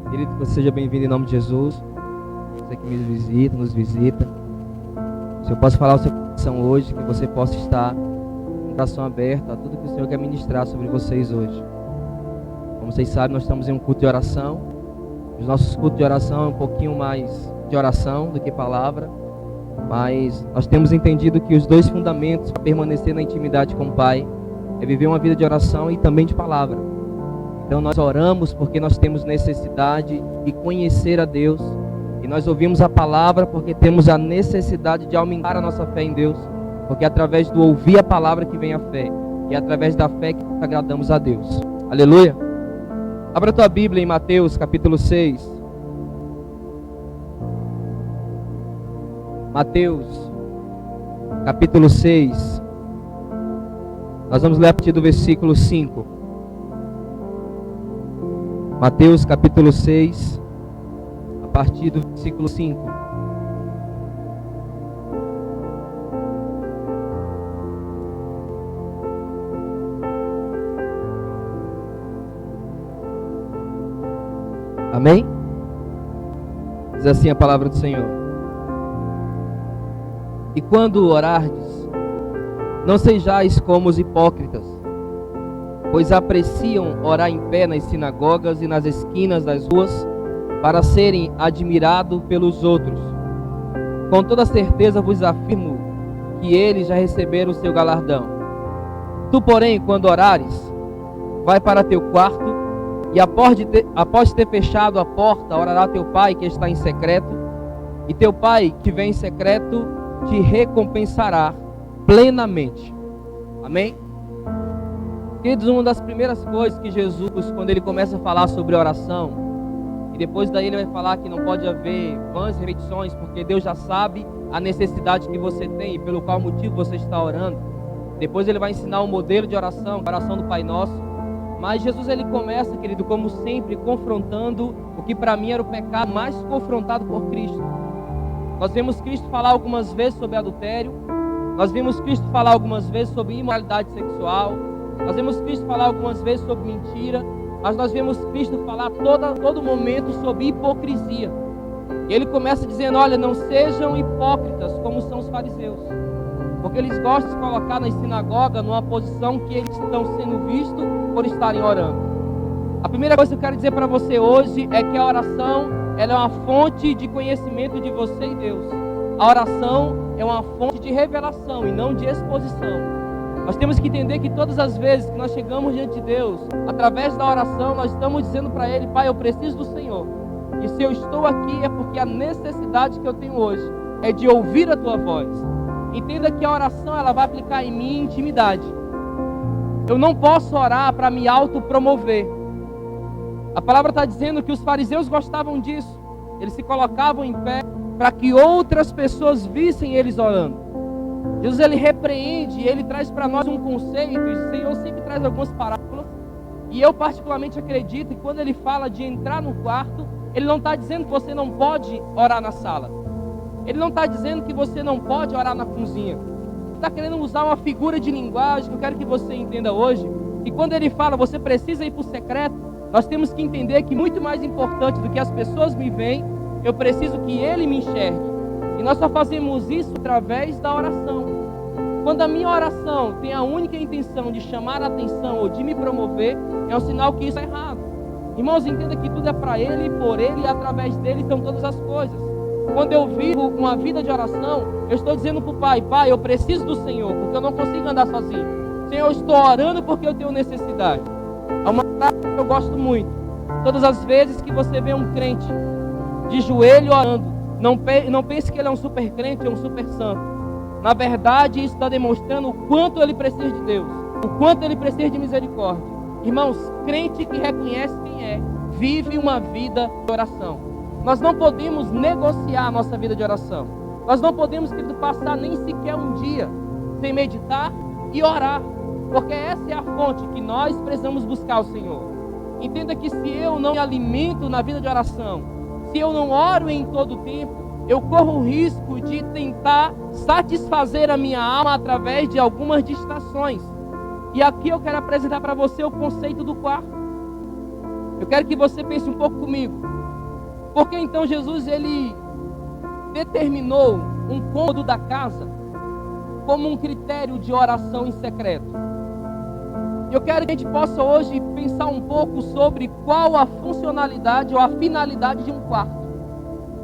Querido, que você seja bem-vindo em nome de Jesus. Você que nos visita. Se eu posso falar o seu coração hoje, que você possa estar com o coração aberto a tudo que o Senhor quer ministrar sobre vocês hoje. Como vocês sabem, nós estamos em um culto de oração. Os nossos cultos de oração é um pouquinho mais de oração do que palavra. Mas nós temos entendido que os dois fundamentos para permanecer na intimidade com o Pai é viver uma vida de oração e também de palavra. Então nós oramos porque nós temos necessidade de conhecer a Deus. E nós ouvimos a palavra porque temos a necessidade de aumentar a nossa fé em Deus. Porque é através do ouvir a palavra que vem a fé. E é através da fé que agradamos a Deus. Aleluia! Abra a tua Bíblia em Mateus capítulo 6. Mateus capítulo 6. Nós vamos ler a partir do versículo 5. Mateus capítulo 6, a partir do versículo 5. Amém? Diz assim a palavra do Senhor. E quando orardes, não sejais como os hipócritas, pois apreciam orar em pé nas sinagogas e nas esquinas das ruas, para serem admirados pelos outros. Com toda certeza vos afirmo que eles já receberam o seu galardão. Tu, porém, quando orares, vai para teu quarto, e após ter fechado a porta, orará teu pai que está em secreto, e teu pai que vem em secreto te recompensará plenamente. Amém? Queridos, uma das primeiras coisas que Jesus, quando ele começa a falar sobre oração, e depois daí ele vai falar que não pode haver vãs repetições, porque Deus já sabe a necessidade que você tem e pelo qual motivo você está orando. Depois ele vai ensinar um modelo de oração, a oração do Pai Nosso. Mas Jesus, ele começa, querido, como sempre, confrontando o que para mim era o pecado mais confrontado por Cristo. Nós vemos Cristo falar algumas vezes sobre adultério. Nós vimos Cristo falar algumas vezes sobre imoralidade sexual. Nós vemos Cristo falar algumas vezes sobre mentira. Mas nós vemos Cristo falar todo momento sobre hipocrisia. E ele começa dizendo, olha, não sejam hipócritas como são os fariseus. Porque eles gostam de se colocar na sinagoga numa posição que eles estão sendo vistos por estarem orando. A primeira coisa que eu quero dizer para você hoje é que a oração, ela é uma fonte de conhecimento de você e Deus. A oração é uma fonte de revelação e não de exposição. Nós temos que entender que todas as vezes que nós chegamos diante de Deus, através da oração, nós estamos dizendo para Ele, Pai, eu preciso do Senhor. E se eu estou aqui é porque a necessidade que eu tenho hoje é de ouvir a Tua voz. Entenda que a oração, ela vai aplicar em mim intimidade. Eu não posso orar para me autopromover. A palavra está dizendo que os fariseus gostavam disso. Eles se colocavam em pé para que outras pessoas vissem eles orando. Jesus, ele repreende, ele traz para nós um conceito, e o Senhor sempre traz algumas parábolas, e eu particularmente acredito que quando ele fala de entrar no quarto, ele não está dizendo que você não pode orar na sala, ele não está dizendo que você não pode orar na cozinha, ele está querendo usar uma figura de linguagem que eu quero que você entenda hoje, e quando ele fala, você precisa ir para o secreto, nós temos que entender que muito mais importante do que as pessoas me veem, eu preciso que ele me enxergue. E nós só fazemos isso através da oração. Quando a minha oração tem a única intenção de chamar a atenção ou de me promover, é um sinal que isso é errado. Irmãos, entenda que tudo é para Ele, por Ele e através dEle são todas as coisas. Quando eu vivo uma vida de oração, eu estou dizendo para o Pai, Pai, eu preciso do Senhor, porque eu não consigo andar sozinho. Senhor, eu estou orando porque eu tenho necessidade. É uma frase que eu gosto muito. Todas as vezes que você vê um crente de joelho orando, não pense que ele é um super crente ou um super santo. Na verdade, isso está demonstrando o quanto ele precisa de Deus, o quanto ele precisa de misericórdia. Irmãos, crente que reconhece quem é, vive uma vida de oração. Nós não podemos negociar a nossa vida de oração. Nós não podemos, querido, passar nem sequer um dia sem meditar e orar, porque essa é a fonte que nós precisamos buscar o Senhor. Entenda que se eu não me alimento na vida de oração, se eu não oro em todo o tempo, eu corro o risco de tentar satisfazer a minha alma através de algumas distrações. E aqui eu quero apresentar para você o conceito do quarto. Eu quero que você pense um pouco comigo. Porque então Jesus, ele determinou um cômodo da casa como um critério de oração em secreto. Eu quero que a gente possa hoje pensar um pouco sobre qual a funcionalidade ou a finalidade de um quarto.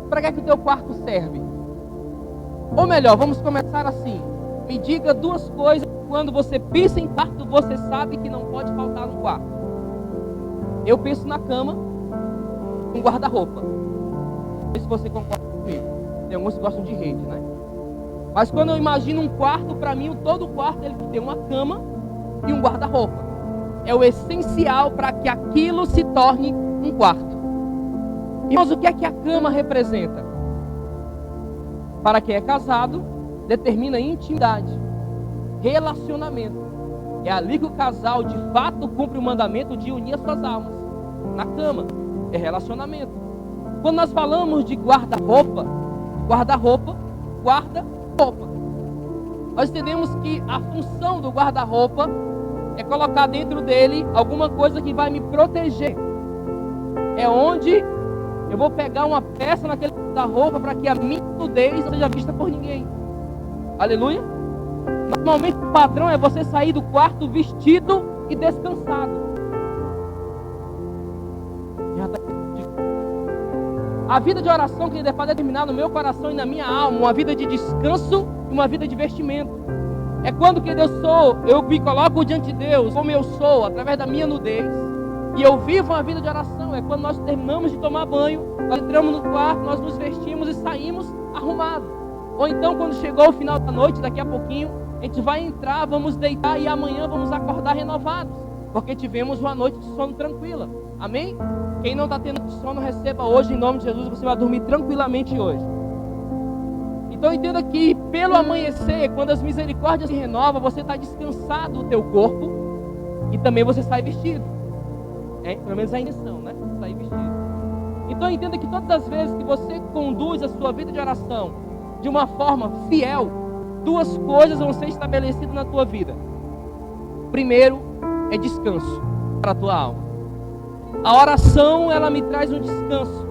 Para que é que o teu quarto serve? Ou melhor, vamos começar assim. Me diga duas coisas que quando você pensa em quarto, você sabe que não pode faltar no quarto. Eu penso na cama, um guarda-roupa. Não sei se você concorda comigo. Tem alguns que gostam de rede, né? Mas quando eu imagino um quarto, para mim, todo quarto ele tem uma cama e um guarda-roupa. É o essencial para que aquilo se torne um quarto. Irmãos, o que é que a cama representa? Para quem é casado, determina intimidade, relacionamento. É ali que o casal, de fato, cumpre o mandamento de unir as suas almas. Na cama, é relacionamento. Quando nós falamos de guarda-roupa, guarda-roupa, guarda-roupa. Nós entendemos que a função do guarda-roupa é colocar dentro dele alguma coisa que vai me proteger. É onde eu vou pegar uma peça naquele guarda-roupa para que a minha nudez não seja vista por ninguém. Aleluia? Normalmente o padrão é você sair do quarto vestido e descansado. A vida de oração que Deus vai determinar no meu coração e na minha alma, uma vida de descanso e uma vida de vestimento. É quando que eu me coloco diante de Deus como eu sou, através da minha nudez, e eu vivo uma vida de oração. É quando nós terminamos de tomar banho, nós entramos no quarto, nós nos vestimos e saímos arrumados. Ou então quando chegou o final da noite, daqui a pouquinho, a gente vai entrar, vamos deitar e amanhã vamos acordar renovados, porque tivemos uma noite de sono tranquila. Amém? Quem não está tendo sono, receba hoje, em nome de Jesus, você vai dormir tranquilamente hoje. Então entenda que pelo amanhecer, quando as misericórdias se renovam, você está descansado o teu corpo e também você sai vestido. Pelo menos a intenção, né? Sair vestido. Então entenda que todas as vezes que você conduz a sua vida de oração de uma forma fiel, duas coisas vão ser estabelecidas na tua vida. Primeiro é descanso para a tua alma. A oração, ela me traz um descanso.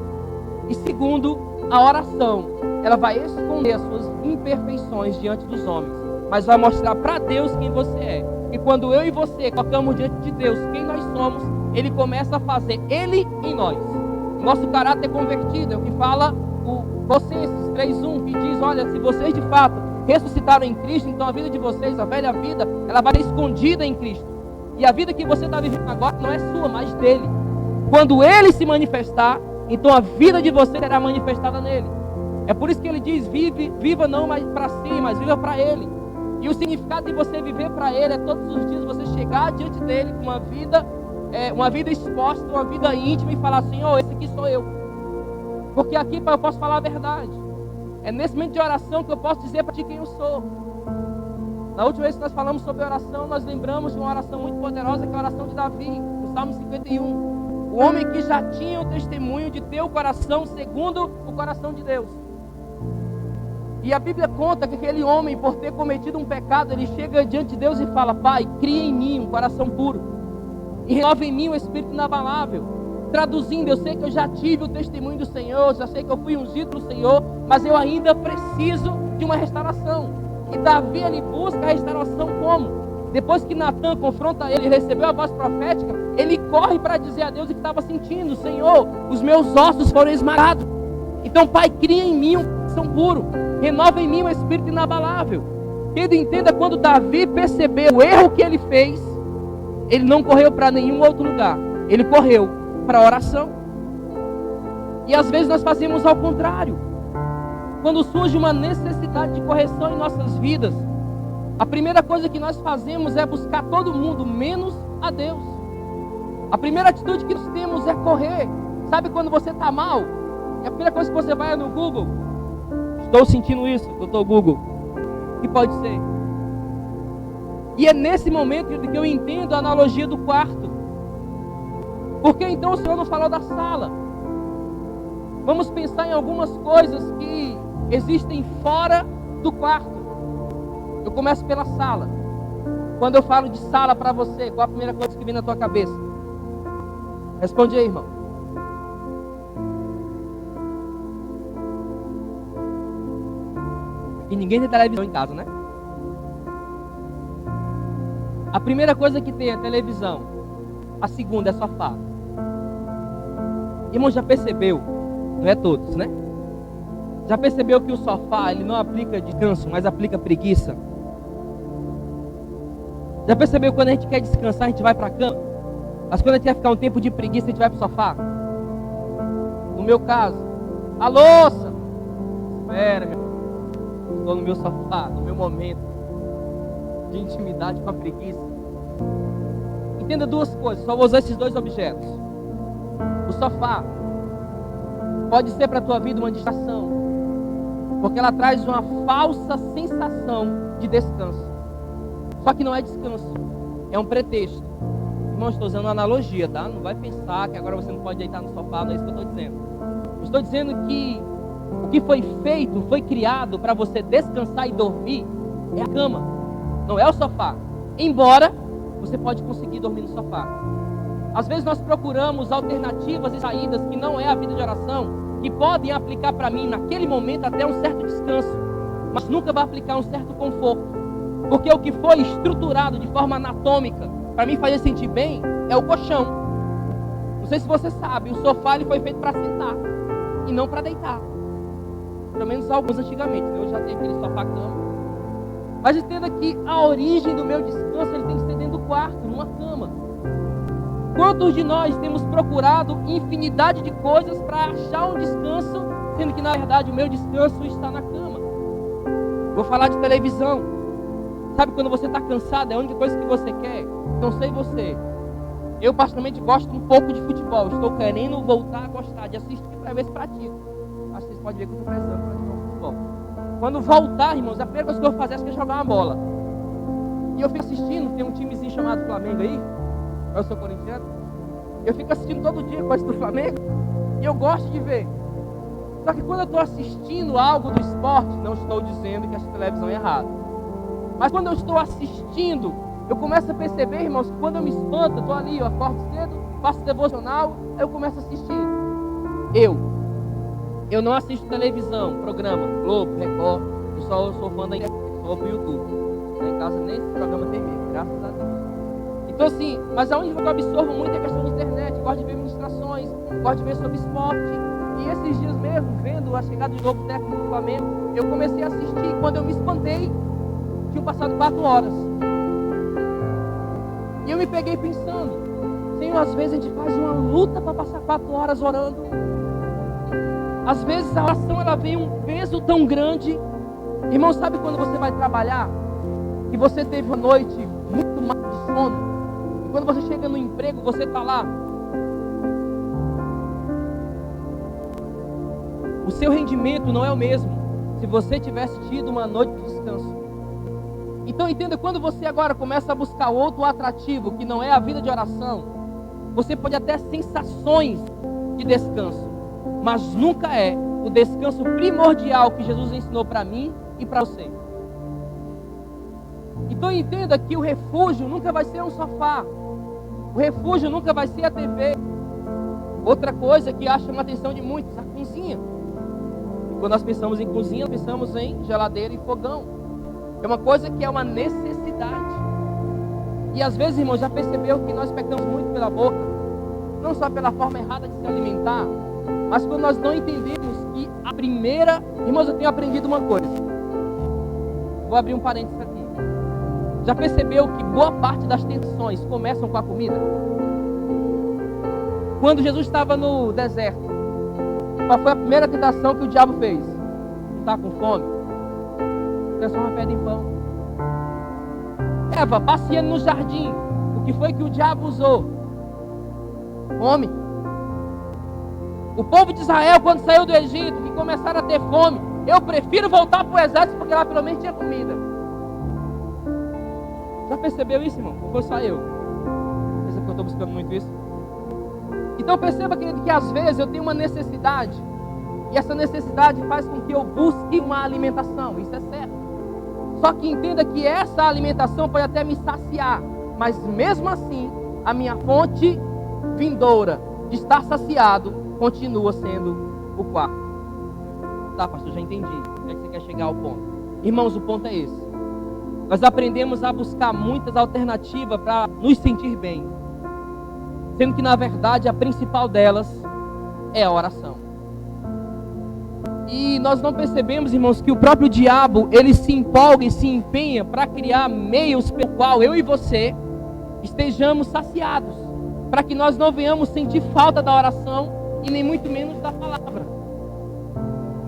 E segundo, a oração, ela vai esconder as suas imperfeições diante dos homens, mas vai mostrar para Deus quem você é. E quando eu e você colocamos diante de Deus quem nós somos, Ele começa a fazer Ele em nós. Nosso caráter convertido é o que fala o Colossenses 3:1, que diz: olha, se vocês de fato ressuscitaram em Cristo, então a vida de vocês, a velha vida, ela vai ser escondida em Cristo. E a vida que você está vivendo agora não é sua, mas dele. Quando Ele se manifestar, então a vida de você será manifestada nele. É por isso que Ele diz: viva não mais para si, mas viva para Ele. E o significado de você viver para Ele é todos os dias você chegar diante dele com uma vida exposta, uma vida íntima e falar: Senhor, esse aqui sou eu. Porque aqui eu posso falar a verdade. É nesse momento de oração que eu posso dizer para ti quem eu sou. Na última vez que nós falamos sobre oração, nós lembramos de uma oração muito poderosa, que é a oração de Davi, no Salmo 51. O homem que já tinha o testemunho de ter o coração segundo o coração de Deus. E a Bíblia conta que aquele homem, por ter cometido um pecado, ele chega diante de Deus e fala: Pai, cria em mim um coração puro e renova em mim um espírito inabalável. Traduzindo, eu sei que eu já tive o testemunho do Senhor, já sei que eu fui ungido do Senhor, mas eu ainda preciso de uma restauração. E Davi, ele busca a restauração como? Depois que Natan confronta ele, recebeu a voz profética, ele corre para dizer a Deus o que estava sentindo: Senhor, os meus ossos foram esmagados. Então, Pai, cria em mim um coração puro, renova em mim um espírito inabalável. Querido, entenda, quando Davi percebeu o erro que ele fez, ele não correu para nenhum outro lugar, ele correu para a oração. E às vezes nós fazemos ao contrário. Quando surge uma necessidade de correção em nossas vidas, a primeira coisa que nós fazemos é buscar todo mundo, menos a Deus. A primeira atitude que nós temos é correr. Sabe quando você está mal? A primeira coisa que você vai é no Google: estou sentindo isso, doutor Google. O que pode ser? E é nesse momento que eu entendo a analogia do quarto. Porque então o Senhor não falou da sala? Vamos pensar em algumas coisas que existem fora do quarto. Eu começo pela sala. Quando eu falo de sala para você, qual a primeira coisa que vem na tua cabeça? Responde aí, irmão. E ninguém tem televisão em casa, né? A primeira coisa que tem é televisão. A segunda é sofá. Irmão, já percebeu? Não é todos, né? Já percebeu que o sofá, ele não aplica descanso, mas aplica preguiça? Já percebeu que quando a gente quer descansar, a gente vai para a cama? Mas quando a gente quer ficar um tempo de preguiça, a gente vai para o sofá? No meu caso, a louça. Espera, meu irmão. Estou no meu sofá, no meu momento de intimidade com a preguiça. Entenda duas coisas, só vou usar esses dois objetos. O sofá pode ser para a tua vida uma distração, porque ela traz uma falsa sensação de descanso. Só que não é descanso, é um pretexto. Irmão, estou usando uma analogia, tá? Não vai pensar que agora você não pode deitar no sofá, não é isso que eu estou dizendo. Eu estou dizendo que o que foi feito, foi criado para você descansar e dormir, é a cama, não é o sofá. Embora você pode conseguir dormir no sofá. Às vezes nós procuramos alternativas e saídas que não é a vida de oração, que podem aplicar para mim naquele momento até um certo descanso, mas nunca vai aplicar um certo conforto. Porque o que foi estruturado de forma anatômica para me fazer sentir bem é o colchão. Não sei se você sabe, o sofá ele foi feito para sentar e não para deitar. Pelo menos alguns antigamente, né? Eu já tenho aquele sofá-cama. Mas entenda que a origem do meu descanso ele tem que ser dentro do quarto, numa cama. Quantos de nós temos procurado infinidade de coisas para achar um descanso, sendo que na verdade o meu descanso está na cama? Vou falar de televisão. Sabe quando você está cansado, é a única coisa que você quer? Não sei você. Eu particularmente gosto um pouco de futebol. Estou querendo voltar a gostar de assistir para ver se pratico. Acho que vocês podem ver que eu estou precisando praticar um futebol. Quando voltar, irmãos, a primeira coisa que eu vou fazer é jogar uma bola. E eu fico assistindo, tem um timezinho chamado Flamengo aí. Eu sou corintiano. Eu fico assistindo todo dia coisa do Flamengo. E eu gosto de ver. Só que quando eu estou assistindo algo do esporte, não estou dizendo que a televisão é errada. Mas quando eu estou assistindo, eu começo a perceber, irmãos, que quando eu me espanto, eu estou ali, eu acordo cedo, faço devocional, aí eu começo a assistir. Eu não assisto televisão, programa, Globo, Record, eu só sou fã da internet, só pro YouTube. Lá em casa nem esse programa tem mesmo, graças a Deus. Então assim, mas a única que eu absorvo muito é a questão de internet, gosto de ver ministrações, gosto de ver sobre esporte. E esses dias mesmo, vendo a chegada do novo técnico do Flamengo, eu comecei a assistir e quando eu me espantei, tinham passado 4 horas. E eu me peguei pensando, Senhor, às vezes a gente faz uma luta para passar 4 horas orando. Às vezes a oração ela vem um peso tão grande. Irmão, sabe quando você vai trabalhar e você teve uma noite muito mal de sono? E quando você chega no emprego, você está lá. O seu rendimento não é o mesmo se você tivesse tido uma noite de descanso. Então entenda, quando você agora começa a buscar outro atrativo que não é a vida de oração, você pode até ter sensações de descanso, mas nunca é o descanso primordial que Jesus ensinou para mim e para você. Então entenda que o refúgio nunca vai ser um sofá, o refúgio nunca vai ser a TV. Outra coisa que chama a atenção de muitos, a cozinha. E quando nós pensamos em cozinha, nós pensamos em geladeira e fogão. É uma coisa que é uma necessidade. E às vezes, irmão, já percebeu que nós pecamos muito pela boca, não só pela forma errada de se alimentar, mas quando nós não entendemos que a primeira... Irmãos, eu tenho aprendido uma coisa. Vou abrir um parênteses aqui. Já percebeu que boa parte das tentações começam com a comida? Quando Jesus estava no deserto, qual foi a primeira tentação que o diabo fez? Não está com fome? Transforma a pedra em pão. Eva, passeando no jardim, o que foi que o diabo usou? Fome. O povo de Israel, quando saiu do Egito, que começaram a ter fome, eu prefiro voltar para o exército, porque lá pelo menos tinha comida. Já percebeu isso, irmão? Ou foi só eu? Pensa que eu estou buscando muito isso? Então perceba, querido, que às vezes eu tenho uma necessidade, e essa necessidade faz com que eu busque uma alimentação, isso é certo. Só que entenda que essa alimentação pode até me saciar, mas mesmo assim, a minha fonte vindoura de estar saciado, continua sendo o quarto. Tá, pastor, já entendi. É que você quer chegar ao ponto. Irmãos, o ponto é esse. Nós aprendemos a buscar muitas alternativas para nos sentir bem, sendo que na verdade a principal delas é a oração. E nós não percebemos, irmãos, que o próprio diabo, ele se empolga e se empenha para criar meios pelo qual eu e você estejamos saciados, para que nós não venhamos sentir falta da oração e nem muito menos da palavra.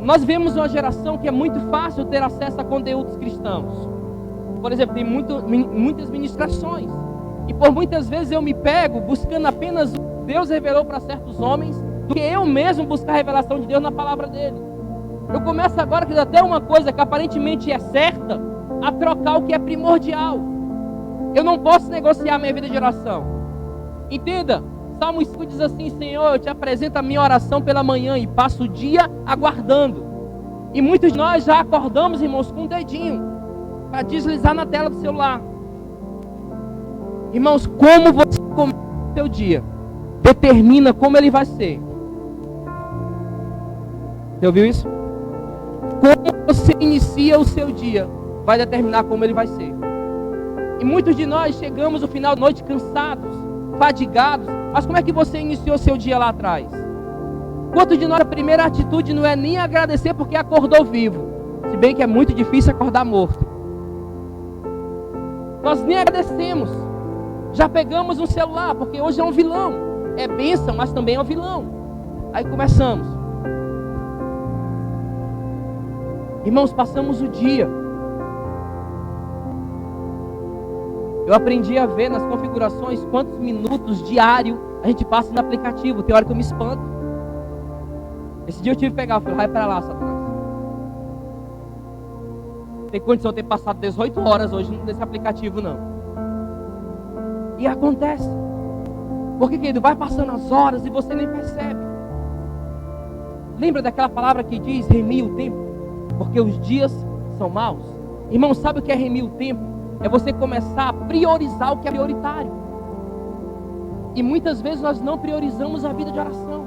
Nós vemos uma geração que é muito fácil ter acesso a conteúdos cristãos. Por exemplo, tem muitas ministrações. E por muitas vezes eu me pego buscando apenas o que Deus revelou para certos homens, do que eu mesmo buscar a revelação de Deus na palavra dele. Eu começo agora, que até uma coisa que aparentemente é certa, a trocar o que é primordial. Eu não posso negociar minha vida de oração. Entenda, Salmo 5 diz assim: Senhor, eu te apresento a minha oração pela manhã e passo o dia aguardando. E muitos de nós já acordamos, irmãos, com o dedinho para deslizar na tela do celular. Irmãos, como você começa o seu dia determina como ele vai ser. Você ouviu isso? Como você inicia o seu dia vai determinar como ele vai ser. E muitos de nós chegamos no final da noite cansados, fadigados. Mas como é que você iniciou o seu dia lá atrás? Quantos de nós a primeira atitude não é nem agradecer porque acordou vivo? Se bem que é muito difícil acordar morto. Nós nem agradecemos. Já pegamos um celular, porque hoje é um vilão. É bênção, mas também é um vilão. Aí começamos. Irmãos, passamos o dia. Eu aprendi a ver nas configurações quantos minutos diário a gente passa no aplicativo. Tem hora que eu me espanto. Esse dia eu tive que pegar, eu falei, vai para lá, Satanás. Tem condição de ter passado 18 horas hoje nesse aplicativo, não. E acontece. Porque, querido, vai passando as horas e você nem percebe. Lembra daquela palavra que diz, remia o tempo? Porque os dias são maus. Irmão, sabe o que é remir o tempo? É você começar a priorizar o que é prioritário. E muitas vezes nós não priorizamos a vida de oração.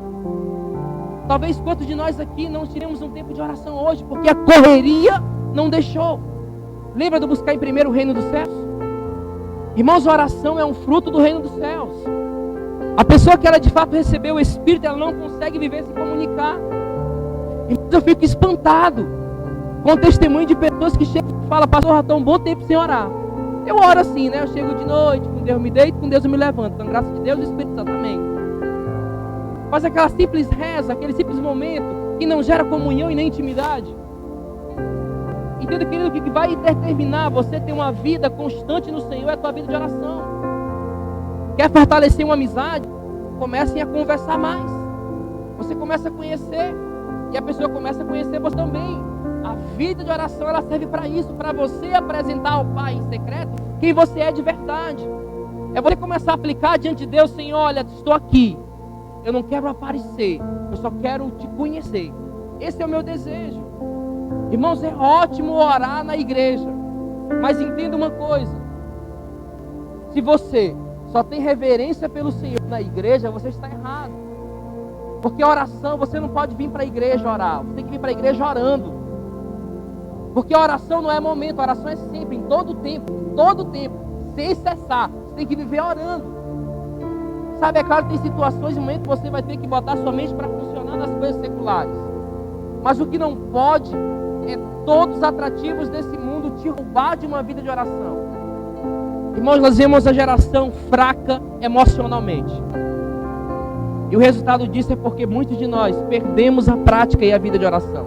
Talvez quantos de nós aqui não tiremos um tempo de oração hoje, porque a correria não deixou. Lembra de buscar em primeiro o reino dos céus? Irmãos, a oração é um fruto do reino dos céus. A pessoa que ela de fato recebeu o Espírito, ela não consegue viver sem comunicar. Então eu fico espantado com o testemunho de pessoas que chegam e falam, pastor, já estou um bom tempo sem orar. Eu oro assim, né? Eu chego de noite, com Deus me deito, com Deus eu me levanto. Com graça de Deus e do Espírito Santo, amém. Faz aquela simples reza, aquele simples momento que não gera comunhão e nem intimidade. Entenda, querido, que vai determinar você ter uma vida constante no Senhor é a tua vida de oração. Quer fortalecer uma amizade? Comecem a conversar mais. Você começa a conhecer e a pessoa começa a conhecer você também. A vida de oração, ela serve para isso, para você apresentar ao Pai em secreto quem você é de verdade. É você começar a aplicar diante de Deus, Senhor, olha, estou aqui. Eu não quero aparecer, eu só quero te conhecer. Esse é o meu desejo. Irmãos, é ótimo orar na igreja, mas entenda uma coisa: se você só tem reverência pelo Senhor na igreja, você está errado. Porque a oração, você não pode vir para a igreja orar, você tem que vir para a igreja orando. Porque a oração não é momento, a oração é sempre, em todo tempo, sem cessar. Você tem que viver orando. Sabe, é claro que tem situações e momentos que você vai ter que botar sua mente para funcionar nas coisas seculares. Mas o que não pode é todos os atrativos desse mundo te roubar de uma vida de oração. Irmãos, nós vemos a geração fraca emocionalmente. E o resultado disso é porque muitos de nós perdemos a prática e a vida de oração.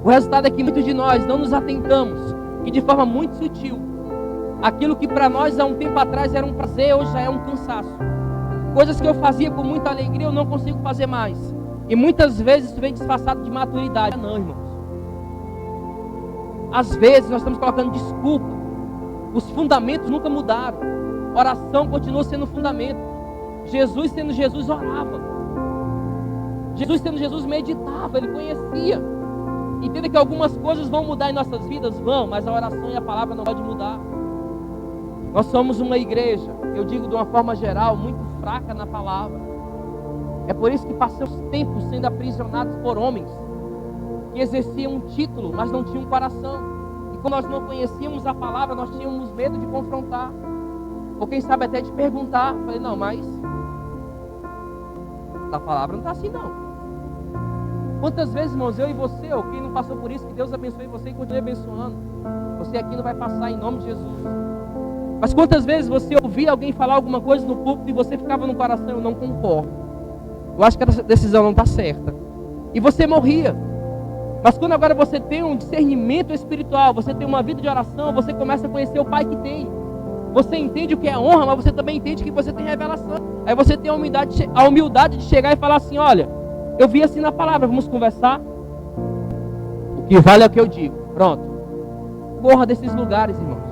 O resultado é que muitos de nós não nos atentamos, e de forma muito sutil, aquilo que para nós há um tempo atrás era um prazer, hoje já é um cansaço. Coisas que eu fazia com muita alegria, eu não consigo fazer mais. E muitas vezes isso vem disfarçado de maturidade. Não, irmãos. Às vezes nós estamos colocando desculpa. Os fundamentos nunca mudaram. Oração continua sendo fundamento. Jesus sendo Jesus orava. Jesus sendo Jesus meditava, ele conhecia. Entenda que algumas coisas vão mudar em nossas vidas? Vão, mas a oração e a palavra não pode mudar. Nós somos uma igreja, eu digo de uma forma geral, muito fraca na palavra. É por isso que passamos tempos sendo aprisionados por homens que exerciam um título, mas não tinham um coração. E quando nós não conhecíamos a palavra, nós tínhamos medo de confrontar. Ou quem sabe até de perguntar. Eu falei, não, mas a palavra não está assim não. Quantas vezes, irmãos, eu e você, ou quem não passou por isso, que Deus abençoe você e continue abençoando. Você aqui não vai passar em nome de Jesus. Mas quantas vezes você ouvia alguém falar alguma coisa no púlpito e você ficava no coração, eu não concordo. Eu acho que essa decisão não está certa. E você morria. Mas quando agora você tem um discernimento espiritual, você tem uma vida de oração, você começa a conhecer o Pai que tem. Você entende o que é honra, mas você também entende que você tem revelação. Aí você tem a humildade de chegar e falar assim, olha, eu vi assim na palavra, vamos conversar? O que vale é o que eu digo. Pronto. Corra desses lugares, irmãos.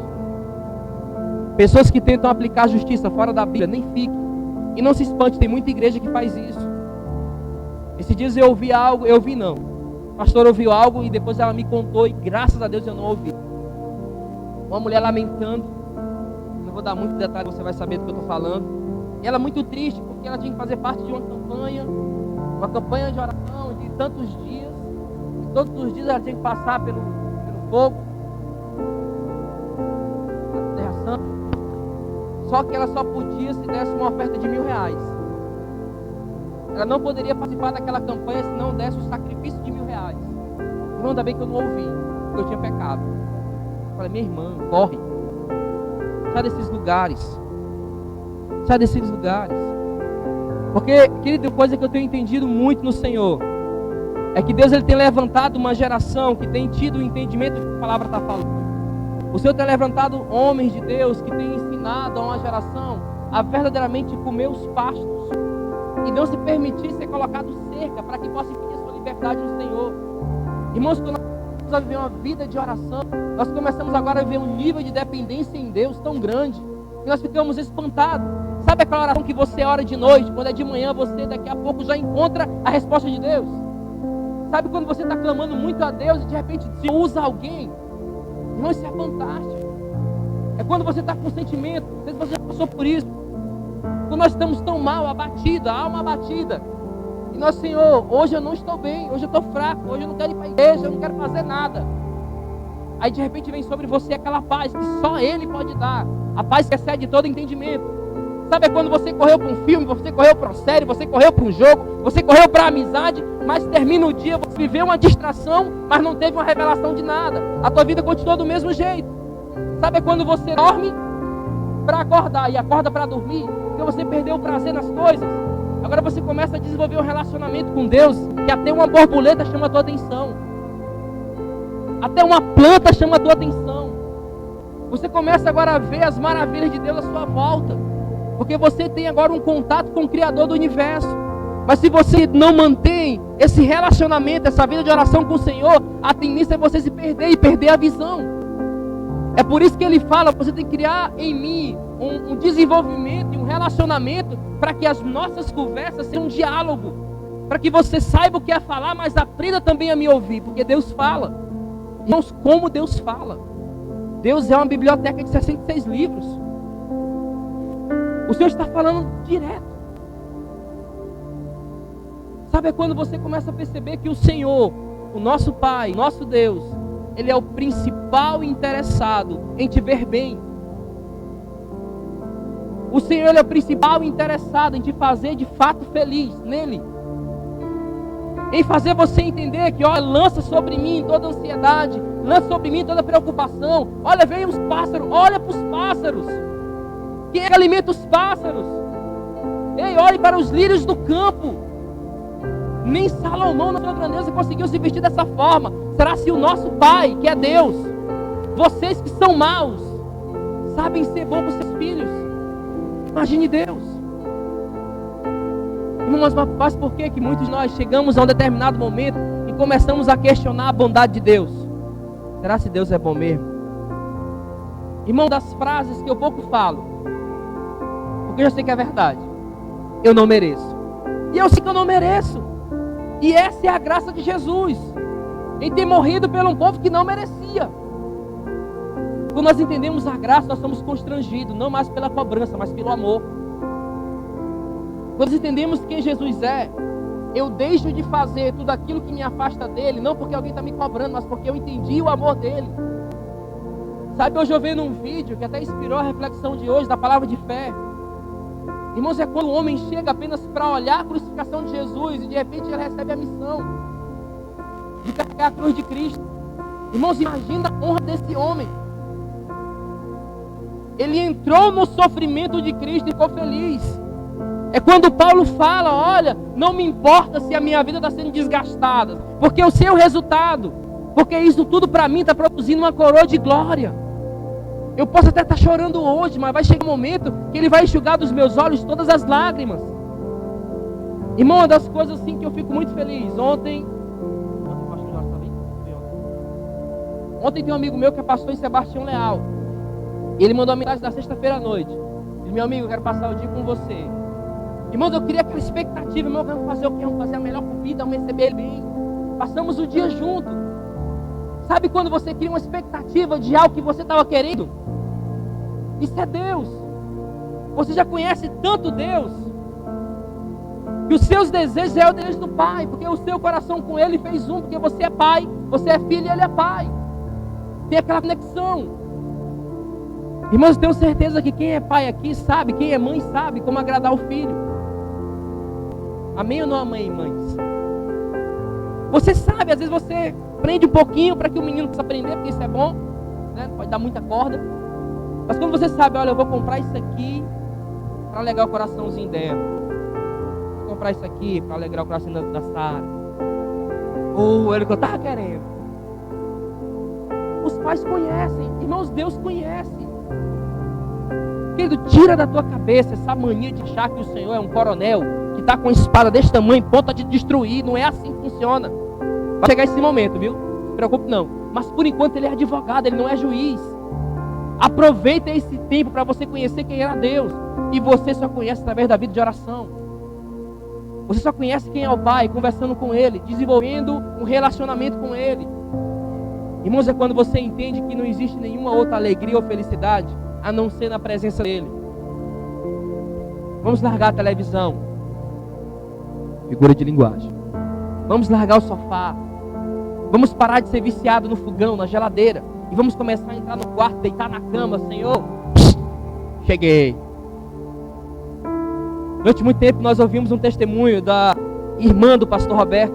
Pessoas que tentam aplicar a justiça fora da Bíblia, nem fique. E não se espante, tem muita igreja que faz isso. Esses dias eu ouvi algo, a pastora ouviu algo e depois ela me contou e graças a Deus eu não ouvi. Uma mulher lamentando, não vou dar muito detalhe, você vai saber do que eu estou falando. E ela muito triste porque ela tinha que fazer parte de uma campanha de oração de tantos dias. E todos os dias ela tinha que passar pelo fogo, pela terra santa. Só que ela só podia se desse uma oferta de R$1.000. Ela não poderia participar daquela campanha se não desse o sacrifício de R$1.000. Irmão, ainda bem que eu não ouvi, porque eu tinha pecado. Eu falei, minha irmã, corre. Sai desses lugares. Sai desses lugares. Porque, querido, coisa que eu tenho entendido muito no Senhor é que Deus ele tem levantado uma geração que tem tido o entendimento do que a palavra está falando. O Senhor tem levantado homens de Deus que têm ensinado a uma geração a verdadeiramente comer os pastos e não se permitir ser colocado cerca para que possa impedir a sua liberdade no Senhor. Irmãos, quando nós começamos a viver uma vida de oração, nós começamos agora a viver um nível de dependência em Deus tão grande que nós ficamos espantados. Sabe aquela oração que você ora de noite, quando é de manhã você daqui a pouco já encontra a resposta de Deus? Sabe quando você está clamando muito a Deus e de repente Deus usa alguém? Irmão, isso é fantástico. É quando você está com sentimento, não sei se você já passou por isso. Quando nós estamos tão mal, abatida, a alma abatida. E nós, Senhor, hoje eu não estou bem, hoje eu estou fraco, hoje eu não quero ir para a igreja, eu não quero fazer nada. Aí de repente vem sobre você aquela paz que só Ele pode dar. A paz que excede todo entendimento. Sabe quando você correu para um filme, você correu para uma série, você correu para um jogo, você correu para a amizade, mas termina o dia, você viveu uma distração, mas não teve uma revelação de nada. A tua vida continua do mesmo jeito. Sabe quando você dorme para acordar e acorda para dormir, porque você perdeu o prazer nas coisas. Agora você começa a desenvolver um relacionamento com Deus, que até uma borboleta chama a tua atenção. Até uma planta chama a tua atenção. Você começa agora a ver as maravilhas de Deus à sua volta. Porque você tem agora um contato com o Criador do Universo. Mas se você não mantém esse relacionamento, essa vida de oração com o Senhor, a tendência é você se perder e perder a visão. É por isso que ele fala, você tem que criar em mim um desenvolvimento e um relacionamento para que as nossas conversas sejam um diálogo. Para que você saiba o que é falar, mas aprenda também a me ouvir. Porque Deus fala. Irmãos, como Deus fala. Deus é uma biblioteca de 66 livros. O Senhor está falando direto. Sabe quando você começa a perceber que o Senhor, o nosso Pai, nosso Deus, Ele é o principal interessado em te ver bem. O Senhor Ele é o principal interessado em te fazer de fato feliz nele. Em fazer você entender que, olha, lança sobre mim toda ansiedade, lança sobre mim toda preocupação. Olha, vem os pássaros, olha para os pássaros. Quem é que alimenta os pássaros? Ei, olhe para os lírios do campo. Nem Salomão na sua grandeza conseguiu se vestir dessa forma. Será se o nosso Pai, que é Deus, vocês que são maus, sabem ser bons para os seus filhos? Imagine Deus. Irmãos, mas por que muitos de nós chegamos a um determinado momento e começamos a questionar a bondade de Deus? Será se Deus é bom mesmo? Irmão, das frases que eu pouco falo, porque eu já sei que é verdade. Eu não mereço. E eu sei que eu não mereço. E essa é a graça de Jesus, em ter morrido por um povo que não merecia. Quando nós entendemos a graça, nós somos constrangidos, não mais pela cobrança, mas pelo amor. Quando entendemos quem Jesus é, eu deixo de fazer tudo aquilo que me afasta dele, não porque alguém está me cobrando, mas porque eu entendi o amor dele. Sabe, hoje eu vendo um vídeo que até inspirou a reflexão de hoje, da palavra de fé. Irmãos, é quando o homem chega apenas para olhar a crucificação de Jesus e de repente ele recebe a missão de carregar a cruz de Cristo. Irmãos, imagina a honra desse homem. Ele entrou no sofrimento de Cristo e ficou feliz. É quando Paulo fala, olha, não me importa se a minha vida está sendo desgastada, porque eu sei o resultado, porque isso tudo para mim está produzindo uma coroa de glória. Eu posso até estar chorando hoje, mas vai chegar um momento que ele vai enxugar dos meus olhos todas as lágrimas. Irmão, uma das coisas assim que eu fico muito feliz, ontem tem um amigo meu que é pastor em Sebastião Leal. Ele mandou uma mensagem na sexta-feira à noite. Disse, meu amigo, eu quero passar o dia com você. Irmãos, eu queria aquela expectativa, irmão, vamos fazer o quê? Vamos fazer a melhor comida, vamos receber ele bem. Passamos o dia junto. Sabe quando você cria uma expectativa de algo que você estava querendo? Isso é Deus. Você já conhece tanto Deus, que os seus desejos é o desejo do Pai, porque o seu coração com Ele fez um, porque você é pai, você é filho e Ele é pai. Tem aquela conexão. Irmãos, eu tenho certeza que quem é pai aqui sabe, quem é mãe sabe como agradar o filho. Amém ou não, amém, mães? Você sabe, às vezes você prende um pouquinho para que o menino possa aprender, porque isso é bom, né? Não pode dar muita corda. Mas quando você sabe, olha, eu vou comprar isso aqui para alegrar o coraçãozinho dela. Vou comprar isso aqui para alegrar o coração da Sara. Ou era o que eu estava querendo. Os pais conhecem, irmãos, Deus conhece. Querido, tira da tua cabeça essa mania de achar que o Senhor é um coronel que está com uma espada desse tamanho, pronto a te destruir. Não é assim que funciona. Vai chegar esse momento, viu? Não se preocupe não. Mas por enquanto ele é advogado, ele não é juiz. Aproveita esse tempo para você conhecer quem era Deus. E você só conhece através da vida de oração. Você só conhece quem é o Pai, conversando com Ele, desenvolvendo um relacionamento com Ele. Irmãos, é quando você entende que não existe nenhuma outra alegria ou felicidade a não ser na presença dEle. Vamos largar a televisão. Figura de linguagem. Vamos largar o sofá. Vamos parar de ser viciado no fogão, na geladeira. E vamos começar a entrar no quarto, deitar na cama. Senhor, cheguei. Durante muito tempo nós ouvimos um testemunho da irmã do pastor Roberto.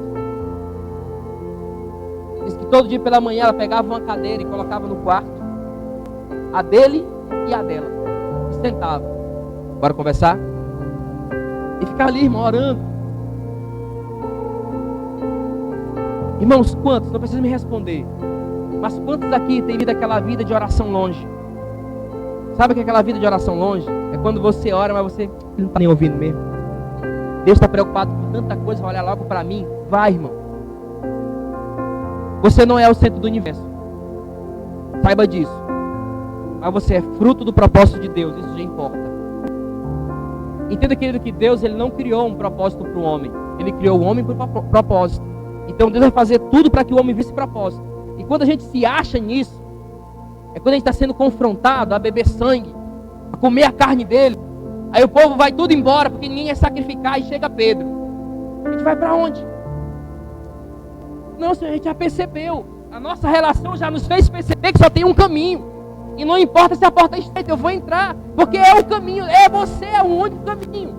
Diz que todo dia pela manhã ela pegava uma cadeira e colocava no quarto, a dele e a dela, e sentava. Bora conversar? E ficava ali, irmão, orando. Irmãos, quantos, não precisa me responder, mas quantos aqui tem vivido aquela vida de oração longe? Sabe o que é aquela vida de oração longe? É quando você ora, mas você não está nem ouvindo mesmo. Deus está preocupado com tanta coisa, vai olhar logo para mim. Vai, irmão. Você não é o centro do universo. Saiba disso. Mas você é fruto do propósito de Deus. Isso já importa. Entenda, querido, que Deus ele não criou um propósito para o homem. Ele criou o homem por propósito. Então Deus vai fazer tudo para que o homem visse propósito. E quando a gente se acha nisso, é quando a gente está sendo confrontado a beber sangue, a comer a carne dele. Aí o povo vai tudo embora, porque ninguém ia sacrificar. E chega Pedro. A gente vai para onde? Não, Senhor, a gente já percebeu. A nossa relação já nos fez perceber que só tem um caminho. E não importa se a porta é estreita, eu vou entrar. Porque é o caminho, você é o único caminho.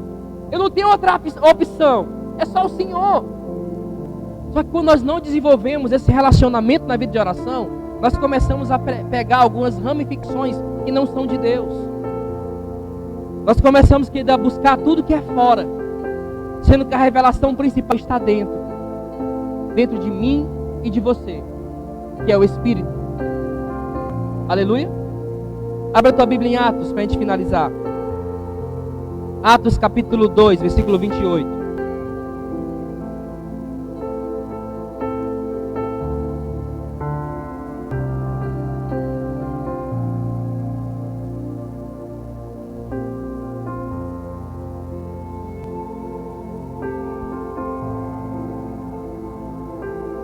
Eu não tenho outra opção. É só o Senhor. Só que quando nós não desenvolvemos esse relacionamento na vida de oração, nós começamos a pegar algumas ramificações que não são de Deus. Nós começamos a buscar tudo que é fora, sendo que a revelação principal está dentro de mim e de você, que é o Espírito. Aleluia. Abra a tua Bíblia em Atos para a gente finalizar. Atos capítulo 2, versículo 28.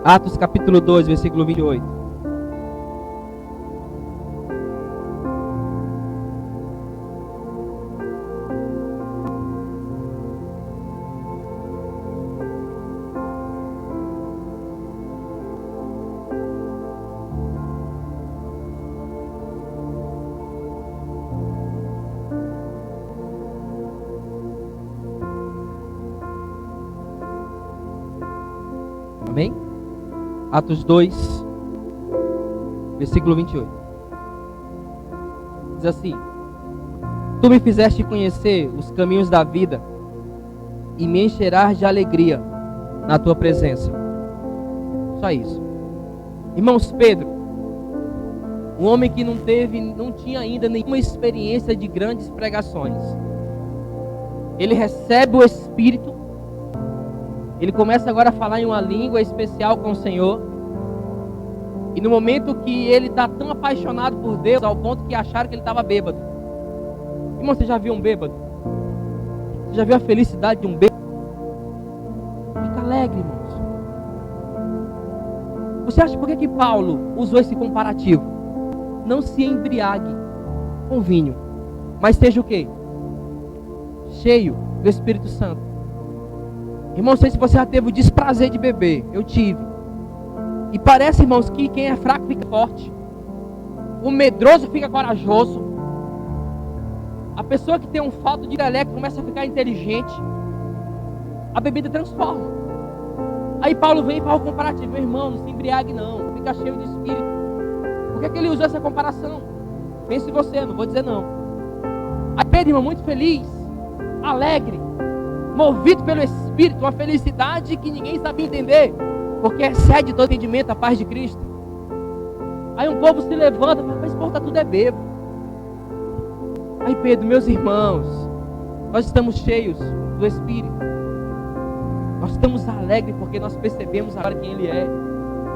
Atos capítulo 2, versículo 28. Amém? Atos 2, versículo 28. Diz assim: Tu me fizeste conhecer os caminhos da vida e me encherás de alegria na tua presença. Só isso. Irmãos, Pedro, um homem que não tinha ainda nenhuma experiência de grandes pregações, ele recebe o Espírito, ele começa agora a falar em uma língua especial com o Senhor, e no momento que ele está tão apaixonado por Deus, ao ponto que acharam que ele estava bêbado. Irmão, você já viu um bêbado? Você já viu a felicidade de um bêbado? Fica alegre, irmãos. Você acha por que Paulo usou esse comparativo? Não se embriague com vinho, mas seja o quê? Cheio do Espírito Santo. Irmão, não sei se você já teve o desprazer de beber. Eu tive. E parece, irmãos, que quem é fraco fica forte. O medroso fica corajoso. A pessoa que tem um falta de intelecto começa a ficar inteligente. A bebida transforma. Aí Paulo vem e fala o comparativo: meu irmão, não se embriague não, fica cheio de Espírito. Por que ele usou essa comparação? Pense você, não vou dizer não. Aí Pedro, irmão, muito feliz, alegre, movido pelo Espírito, uma felicidade que ninguém sabia entender, porque excede todo entendimento a paz de Cristo. Aí um povo se levanta e fala: mas porra, tudo é bebo. Aí Pedro: meus irmãos, nós estamos cheios do Espírito. Nós estamos alegres porque nós percebemos agora quem Ele é.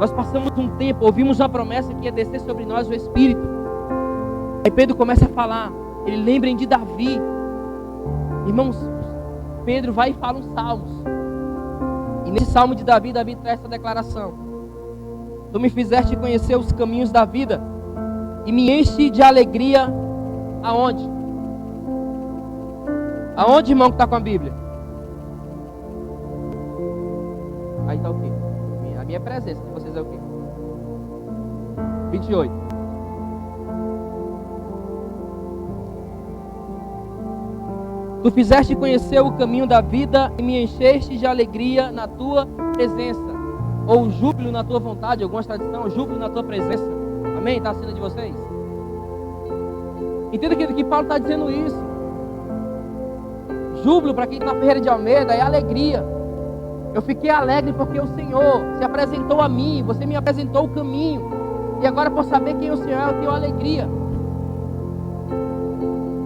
Nós passamos um tempo, ouvimos uma promessa que ia descer sobre nós o Espírito. Aí Pedro começa a falar. Ele lembrem de Davi. Irmãos, Pedro vai e fala uns salmos. E nesse salmo de Davi, Davi traz essa declaração: Tu me fizeste conhecer os caminhos da vida e me enche de alegria. Aonde? Aonde, irmão, que está com a Bíblia? Aí está o quê? A minha presença, de vocês é o quê? 28. Tu fizeste conhecer o caminho da vida e me encheste de alegria na tua presença. Ou júbilo na tua vontade, algumas tradições, júbilo na tua presença. Amém? Está acima de vocês? Entenda que Paulo está dizendo isso. Júbilo, para quem está na Ferreira de Almeida, é alegria. Eu fiquei alegre porque o Senhor se apresentou a mim, você me apresentou o caminho. E agora, por saber quem o Senhor é, eu tenho alegria.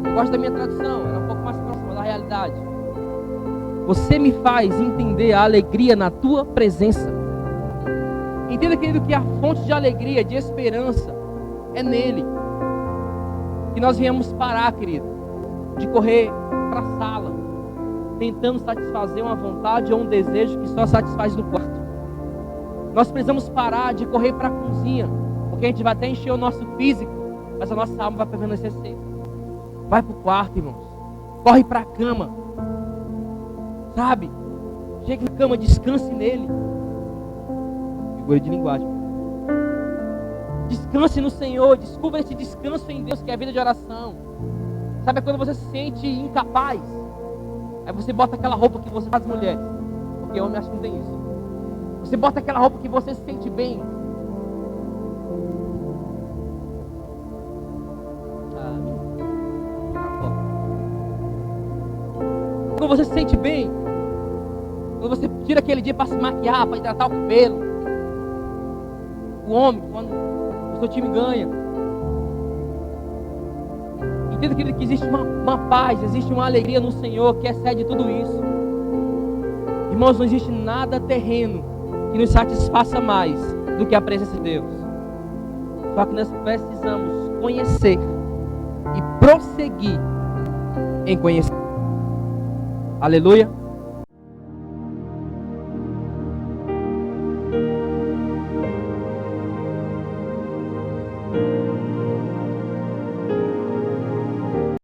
Eu gosto da minha tradução, ela é um pouco mais próxima da realidade. Você me faz entender a alegria na tua presença. Entenda, querido, que a fonte de alegria, de esperança, é nele. Que nós viemos parar, querido, de correr para a sala, tentando satisfazer uma vontade ou um desejo que só satisfaz no quarto. Nós precisamos parar de correr para a cozinha, porque a gente vai até encher o nosso físico, mas a nossa alma vai permanecer seca. Vai para o quarto, irmãos. Corre para a cama. Sabe? Chegue na cama, descanse nele. Figura de linguagem. Descanse no Senhor. Descubra esse descanso em Deus, que é a vida de oração. Sabe quando você se sente incapaz? Aí você bota aquela roupa que você faz mulheres, porque homem acho que não tem isso. Você bota aquela roupa que você se sente bem. Quando você se sente bem, quando você tira aquele dia para se maquiar, para hidratar o cabelo. O homem, quando o seu time ganha. Entenda, querido, que existe uma paz, existe uma alegria no Senhor que excede tudo isso. Irmãos, não existe nada terreno que nos satisfaça mais do que a presença de Deus. Só que nós precisamos conhecer e prosseguir em conhecer. Aleluia.